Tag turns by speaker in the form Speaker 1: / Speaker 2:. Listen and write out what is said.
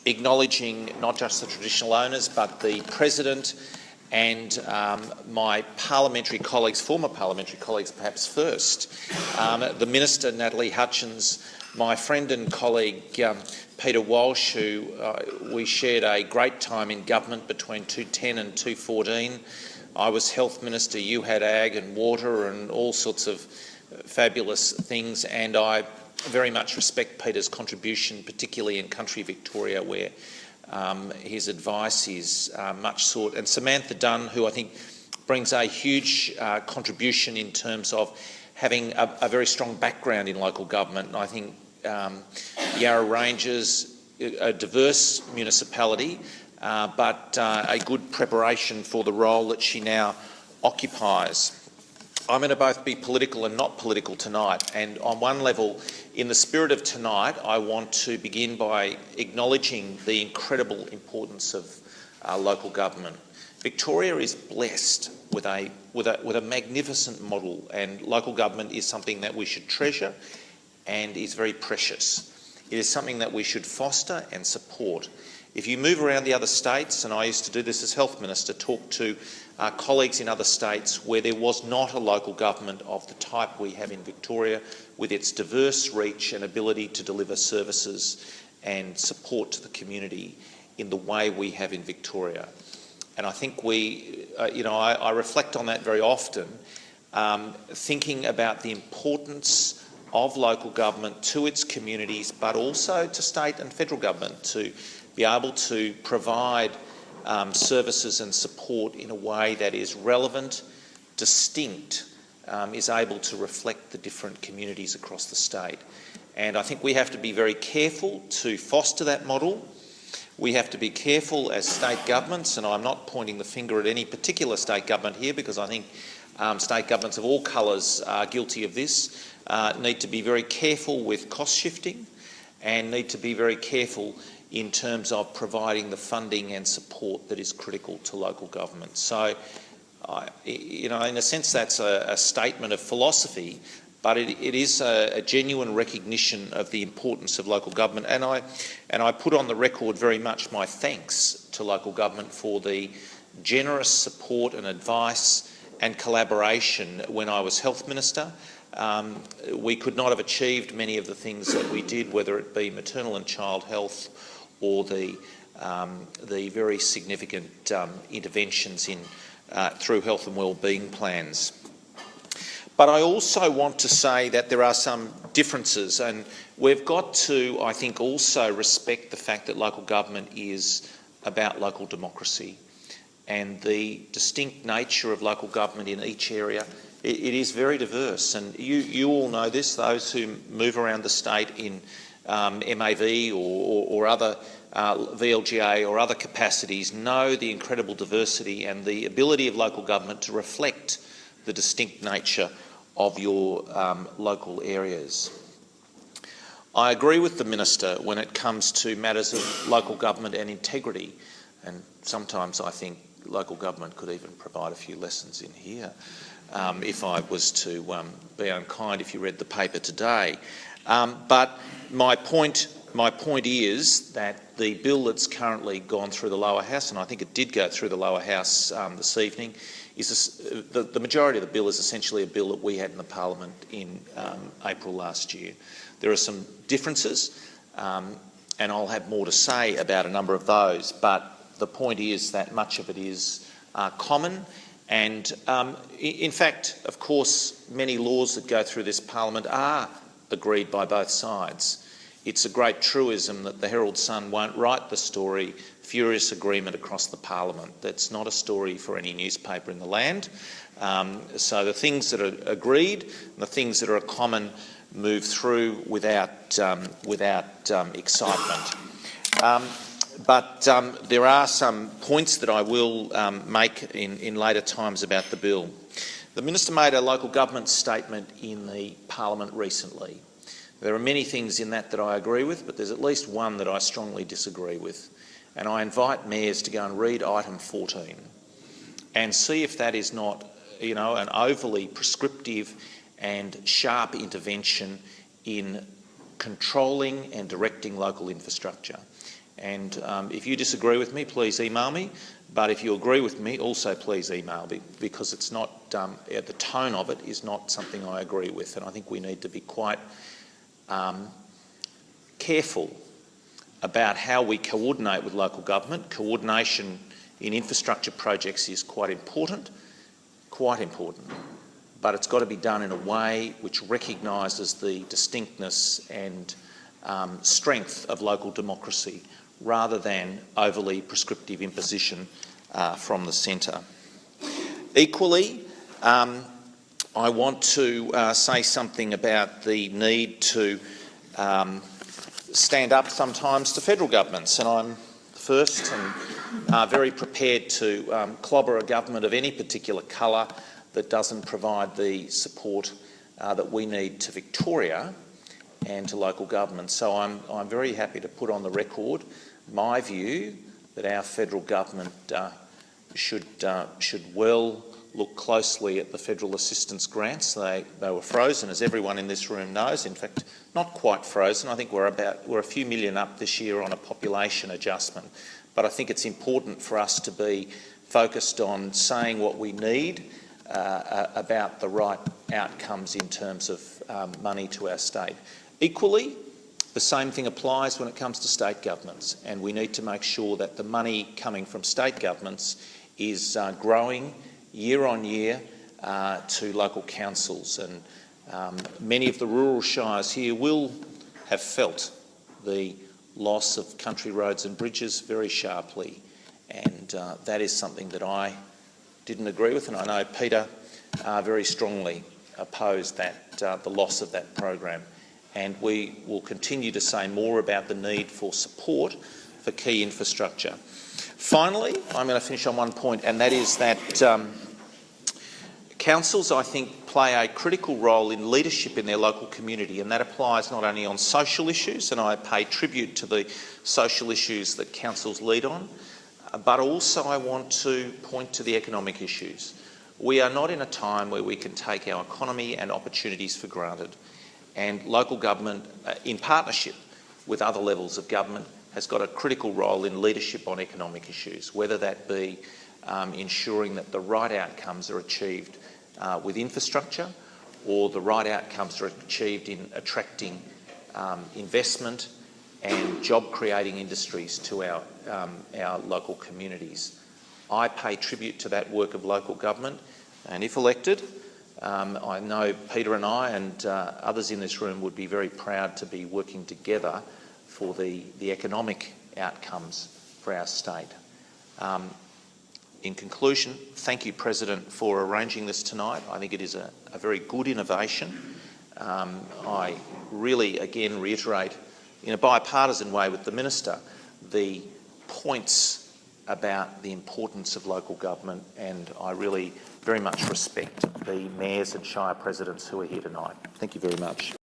Speaker 1: acknowledging not just the traditional owners but the President and my parliamentary colleagues, former parliamentary colleagues perhaps first, the Minister Natalie Hutchins, my friend and colleague Peter Walsh, who we shared a great time in government between 2010 and 2014. I was Health Minister, you had Ag and Water and all sorts of fabulous things, and I very much respect Peter's contribution, particularly in country Victoria, where his advice is much sought. And Samantha Dunn, who I think brings a huge contribution in terms of having a very strong background in local government. And I think Yarra Ranges, a diverse municipality, but a good preparation for the role that she now occupies. I'm going to both be political and not political tonight, and on one level, in the spirit of tonight, I want to begin by acknowledging the incredible importance of local government. Victoria is blessed with a magnificent model, and local government is something that we should treasure and is very precious. It is something that we should foster and support. If you move around the other states, and I used to do this as Health Minister, talk to colleagues in other states where there was not a local government of the type we have in Victoria, with its diverse reach and ability to deliver services and support to the community in the way we have in Victoria. And I think I reflect on that very often, thinking about the importance of local government to its communities, but also to state and federal government to be able to provide services and support in a way that is relevant, distinct, is able to reflect the different communities across the state. And I think we have to be very careful to foster that model. We have to be careful as state governments, and I'm not pointing the finger at any particular state government here, because I think state governments of all colours are guilty of this, need to be very careful with cost shifting and need to be very careful in terms of providing the funding and support that is critical to local government. So, in a sense, that's a statement of philosophy, but it is a genuine recognition of the importance of local government. And I put on the record very much my thanks to local government for the generous support and advice and collaboration when I was Health Minister. We could not have achieved many of the things that we did, whether it be maternal and child health or the very significant interventions through health and wellbeing plans. But I also want to say that there are some differences, and we've got to, I think, also respect the fact that local government is about local democracy and the distinct nature of local government in each area. It is very diverse, and you all know this, those who move around the state in MAV or other VLGA or other capacities know the incredible diversity and the ability of local government to reflect the distinct nature of your local areas. I agree with the Minister when it comes to matters of local government and integrity, and sometimes I think local government could even provide a few lessons in here. If I was to be unkind if you read the paper today. But my point is that the bill that's currently gone through the lower house, and I think it did go through the lower house this evening, is the majority of the bill is essentially a bill that we had in the Parliament in April last year. There are some differences, and I'll have more to say about a number of those, but the point is that much of it is common. And in fact, of course, many laws that go through this Parliament are agreed by both sides. It's a great truism that the Herald Sun won't write the story furious agreement across the Parliament. That's not a story for any newspaper in the land. So the things that are agreed and the things that are common move through without excitement. But there are some points that I will make in later times about the bill. The Minister made a local government statement in the Parliament recently. There are many things in that I agree with, but there's at least one that I strongly disagree with. And I invite mayors to go and read item 14 and see if that is not, an overly prescriptive and sharp intervention in controlling and directing local infrastructure. And if you disagree with me, please email me. But if you agree with me, also please email me, because it's not, the tone of it is not something I agree with. And I think we need to be quite careful about how we coordinate with local government. Coordination in infrastructure projects is quite important, but it's got to be done in a way which recognises the distinctness and strength of local democracy, rather than overly prescriptive imposition from the centre. Equally, I want to say something about the need to stand up sometimes to federal governments, and I'm the first and very prepared to clobber a government of any particular colour that doesn't provide the support that we need to Victoria and to local government. So I'm very happy to put on the record my view that our federal government should well look closely at the federal assistance grants. They were frozen, as everyone in this room knows. In fact, not quite frozen. I think we're a few million up this year on a population adjustment. But I think it's important for us to be focused on saying what we need about the right outcomes in terms of money to our state. Equally, the same thing applies when it comes to state governments, and we need to make sure that the money coming from state governments is growing year on year to local councils. And many of the rural shires here will have felt the loss of country roads and bridges very sharply, and that is something that I didn't agree with, and I know Peter very strongly opposed that, the loss of that program. And we will continue to say more about the need for support for key infrastructure. Finally, I'm going to finish on one point, and that is that councils, I think, play a critical role in leadership in their local community, and that applies not only on social issues, and I pay tribute to the social issues that councils lead on, but also I want to point to the economic issues. We are not in a time where we can take our economy and opportunities for granted. And local government, in partnership with other levels of government, has got a critical role in leadership on economic issues, whether that be ensuring that the right outcomes are achieved with infrastructure, or the right outcomes are achieved in attracting investment and job-creating industries to our local communities. I pay tribute to that work of local government, and if elected, I know Peter and I and others in this room would be very proud to be working together for the economic outcomes for our state. In conclusion, thank you, President, for arranging this tonight. I think it is a very good innovation. I really, again, reiterate in a bipartisan way with the Minister the points about the importance of local government, and I really very much respect the mayors and shire presidents who are here tonight. Thank you very much.